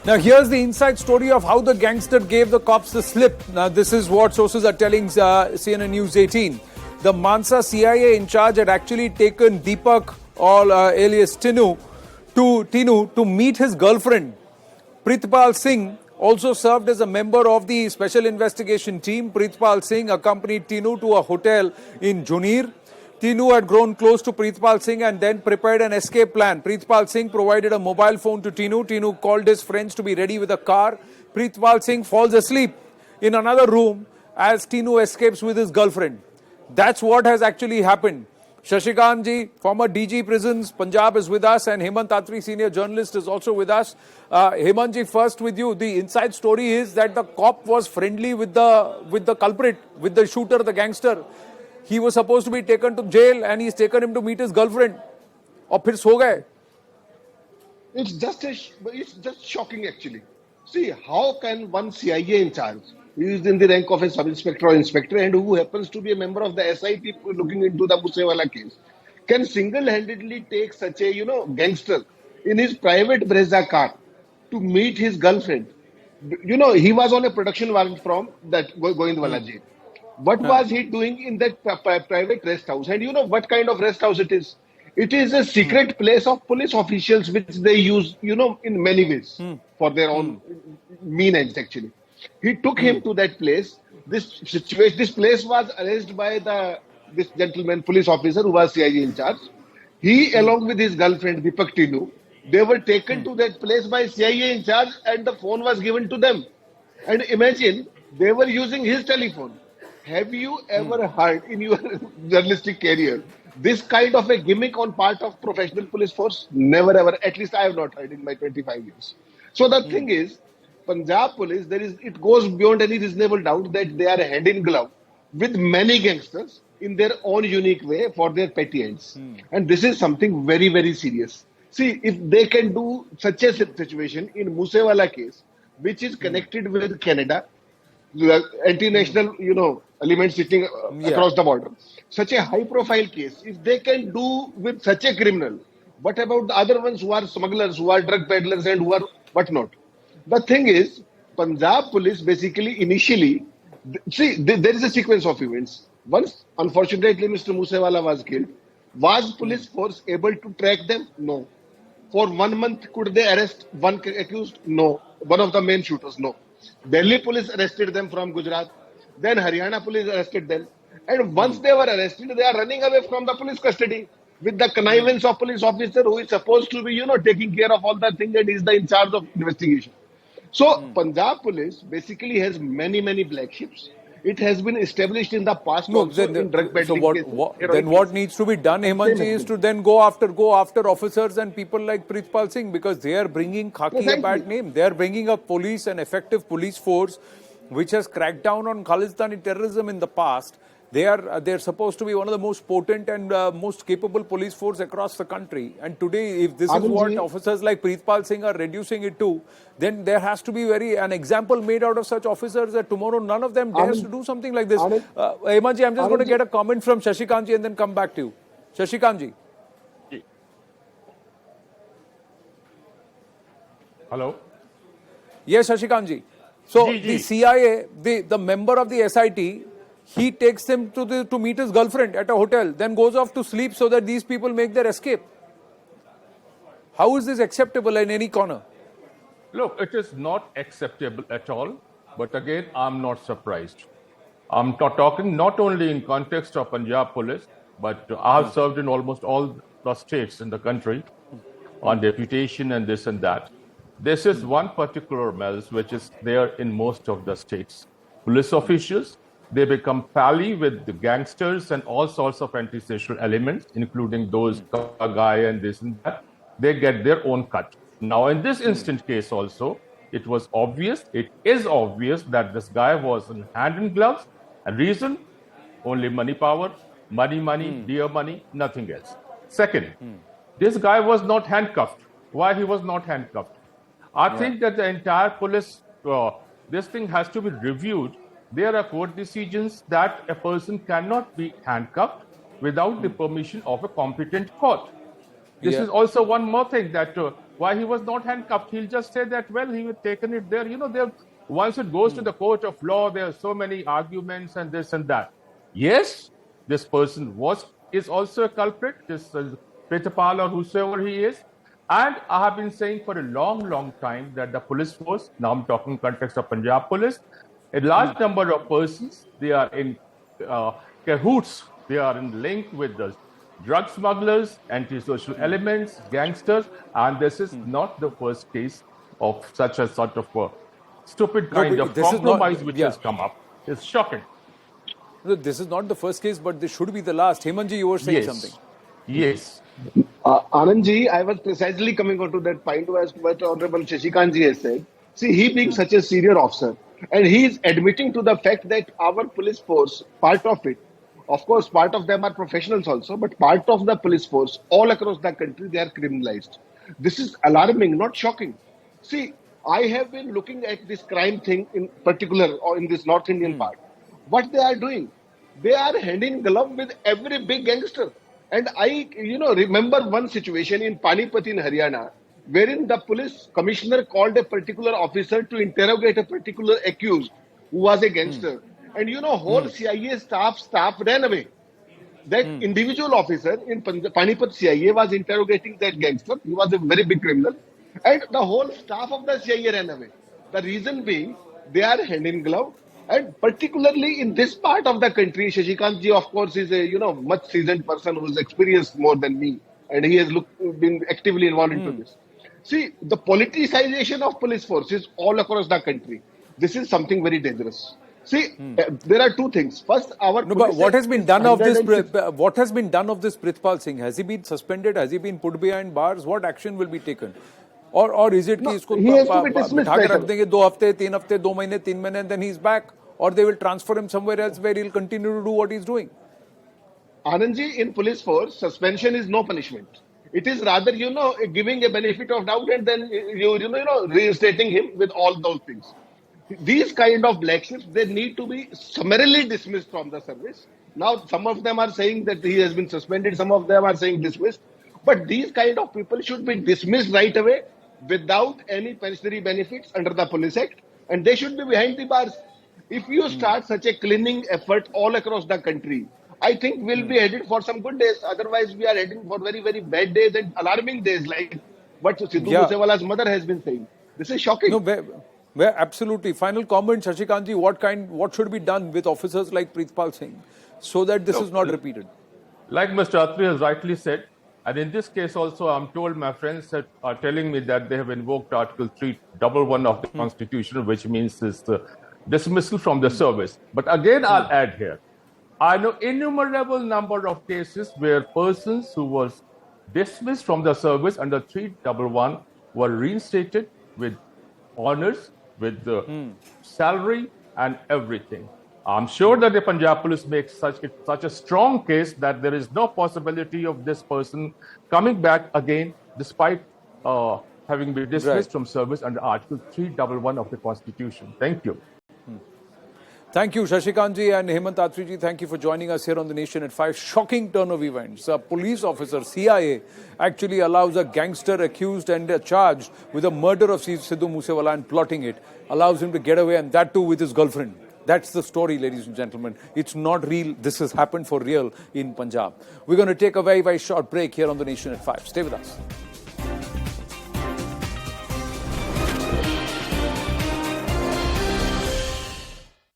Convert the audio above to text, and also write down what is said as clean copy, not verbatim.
Now, here's the inside story of how the gangster gave the cops the slip. Now, this is what sources are telling CNN News 18. The Mansa CIA in charge had actually taken Deepak, alias Tinu, to meet his girlfriend. Pritpal Singh also served as a member of the special investigation team. Pritpal Singh accompanied Tinu to a hotel in Junir. Tinu had grown close to Pritpal Singh and then prepared an escape plan. Pritpal Singh provided a mobile phone to Tinu. Tinu called his friends to be ready with a car. Pritpal Singh falls asleep in another room as Tinu escapes with his girlfriend. That's what has actually happened. Shashikant ji, former DG Prisons, Punjab is with us, and Hemant Atri, senior journalist, is also with us. Hemant ji, first with you. The inside story is that the cop was friendly with the culprit, with the shooter, the gangster. He was supposed to be taken to jail and he's taken him to meet his girlfriend. और फिर सो गए. It's just shocking actually. See, how can one CIA in charge, who is in the rank of a sub-inspector or inspector and who happens to be a member of the SIT looking into the Moosewala case, can single-handedly take such a, gangster in his private Brezza car to meet his girlfriend? He was on a production warrant from that Goindwala jail. What was he doing in that private rest house? And you know what kind of rest house it is? It is a secret place of police officials which they use, in many ways for their own mean ends actually. He took him to that place. This place was arranged by this gentleman, police officer who was CIA in charge. He, along with his girlfriend, Deepak Tinu, they were taken to that place by CIA in charge and the phone was given to them. And imagine, they were using his telephone. Have you ever heard in your journalistic career this kind of a gimmick on part of professional police force? Never ever. At least I have not heard in my 25 years. So the thing is, Punjab police, it goes beyond any reasonable doubt that they are hand in glove with many gangsters in their own unique way for their petty ends. And this is something very, very serious. See, if they can do such a situation in Moosewala case, which is connected with Canada, the anti-national, elements sitting across the border. Such a high-profile case, if they can do with such a criminal, what about the other ones who are smugglers, who are drug peddlers and who are whatnot? The thing is, Punjab police basically initially, there is a sequence of events. Once, unfortunately, Mr. Moosewala was killed. Was police force able to track them? No. For 1 month, could they arrest one accused? No. One of the main shooters? No. Delhi police arrested them from Gujarat. Then Haryana police arrested them. And once they were arrested, they are running away from the police custody with the connivance of police officer who is supposed to be, taking care of all that thing and is in charge of investigation. So Punjab police basically has many, many black ships. It has been established in the past in drug peddling cases. Then what needs to be done, Hemant ji, is to then go after officers and people like Pritpal Singh, because they are bringing Khaki a bad name. They are bringing up an effective police force which has cracked down on Khalistani terrorism in the past. They're supposed to be one of the most potent and most capable police force across the country. And today, if this is what officers like Pritpal Singh are reducing it to, then there has to be an example made out of such officers that tomorrow none of them dares to do something like this. Hemant ji, I'm just going to get a comment from Shashikant ji and then come back to you. Shashikant ji. Hello. Yes, Shashikant ji. So the CIA, the member of the SIT, he takes him to meet his girlfriend at a hotel, then goes off to sleep so that these people make their escape. How is this acceptable in any corner? Look, it is not acceptable at all. But again, I'm not surprised. I'm talking not only in context of Punjab police, but I have served in almost all the states in the country on deputation and this and that. This is one particular mess which is there in most of the states. Police officials, they become pally with the gangsters and all sorts of anti-social elements, including those Kagai and this and that. They get their own cut. Now, in this instant case also, it is obvious that this guy was in hand in gloves. And reason, only money power, money, dear money, nothing else. Second, this guy was not handcuffed. Why he was not handcuffed? I think that the entire police, this thing has to be reviewed. There are court decisions that a person cannot be handcuffed without the permission of a competent court. This is also one more thing that why he was not handcuffed. He'll just say that, well, he had taken it there. Once it goes to the court of law, there are so many arguments and this and that. Yes, this person is also a culprit, this Pritapal or whosoever he is. And I have been saying for a long time that the police force, now I'm talking in context of Punjab police, a large number of persons, they are in cahoots, they are in link with the drug smugglers, antisocial elements, gangsters, and this is not the first case of such a sort of a stupid kind of compromise which has come up. It's shocking. No, this is not the first case, but this should be the last. Hemanji, you were saying something. Yes. Anandji, I was precisely coming on to that point as what Honorable Shashikant ji has said. See, he being such a senior officer, and he is admitting to the fact that our police force, part of it, of course, part of them are professionals also, but part of the police force all across the country, they are criminalized. This is alarming, not shocking. See, I have been looking at this crime thing in particular, or in this North Indian part. What they are doing, they are hand in glove with every big gangster. And I, remember one situation in Panipat in Haryana, wherein the police commissioner called a particular officer to interrogate a particular accused who was a gangster. And whole CIA staff ran away. That individual officer in Panipat CIA was interrogating that gangster. He was a very big criminal. And the whole staff of the CIA ran away. The reason being, they are hand in glove. And particularly in this part of the country, Shashikant ji, of course, is a much seasoned person who's experienced more than me, and he has been actively involved into this. See, the politicization of police forces all across the country. This is something very dangerous. See, there are two things. First, but what has been done of this? What has been done of this Prithpal Singh? Has he been suspended? Has he been put behind bars? What action will be taken? Or is it that he has to be dismissed? रख देंगे 2 हफ्ते, 3 हफ्ते, 2 महीने, 3 महीने, and then he's back, or they will transfer him somewhere else where he'll continue to do what he's doing. Anandji, in police force, suspension is no punishment. It is rather, giving a benefit of doubt and then reinstating him with all those things. These kind of black ships, they need to be summarily dismissed from the service. Now, some of them are saying that he has been suspended. Some of them are saying dismissed. But these kind of people should be dismissed right away without any penitentiary benefits under the Police Act. And they should be behind the bars. If you start such a cleaning effort all across the country, I think we'll be headed for some good days. Otherwise, we are heading for very, very bad days and alarming days like what Sidhu Moosewala's mother has been saying. This is shocking. No, absolutely. Final comment, Shashikant ji, what should be done with officers like Prithpal Singh so that this is not repeated? Like Mr. Atri has rightly said, and in this case also, I'm told my friends are telling me that they have invoked Article 311 of the Constitution, which means this dismissal from the service. But again, I'll add here, I know innumerable number of cases where persons who were dismissed from the service under 311 were reinstated with honors, with the salary and everything. I'm sure that the Punjab police makes such a strong case that there is no possibility of this person coming back again despite having been dismissed from service under Article 311 of the Constitution. Thank you. Thank you, Shashikant ji and Hemant Atri ji. Thank you for joining us here on The Nation at 5. Shocking turn of events. A police officer, CIA, actually allows a gangster accused and charged with the murder of Sidhu Moosewala and plotting it. Allows him to get away, and that too with his girlfriend. That's the story, ladies and gentlemen. It's not real. This has happened for real in Punjab. We're going to take a very, very short break here on The Nation at 5. Stay with us.